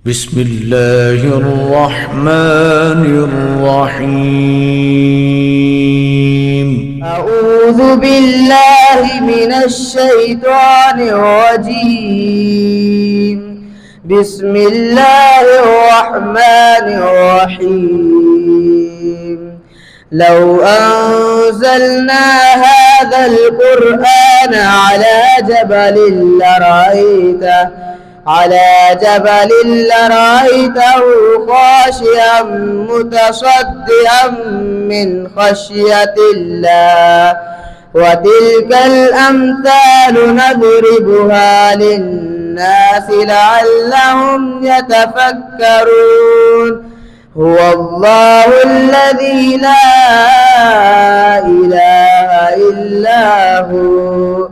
بسم الله الرحمن الرحيم. أعوذ بالله من الشيطان الرجيم. بسم الله الرحمن الرحيم. لو أنزلنا هذا القرآن على جبل لرأيته خاشعا متصدعا من خشية الله. وتلك الأمثال نضربها للناس لعلهم يتفكرون. هو الله الذي لا إله إلا هو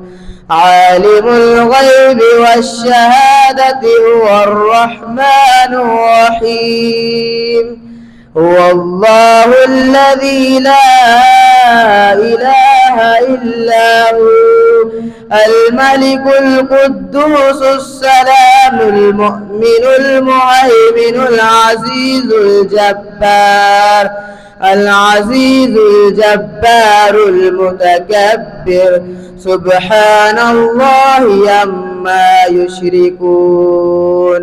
عالم الغيب والشهادة هو الرحمن الرحيم. هو الله الذي لا إله إلا هو الملك القدوس السلام المؤمن المهيمن العزيز الجبار المتكبر. سبحان الله عما يشركون.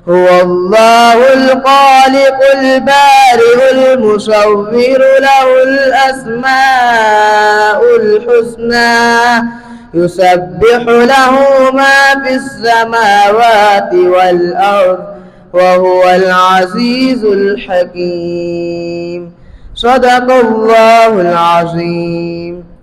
هو الله الخالق البارئ المصور له الأسماء الحسنى يسبح له ما في السماوات والأرض وهو العزيز الحكيم. صدق الله العظيم.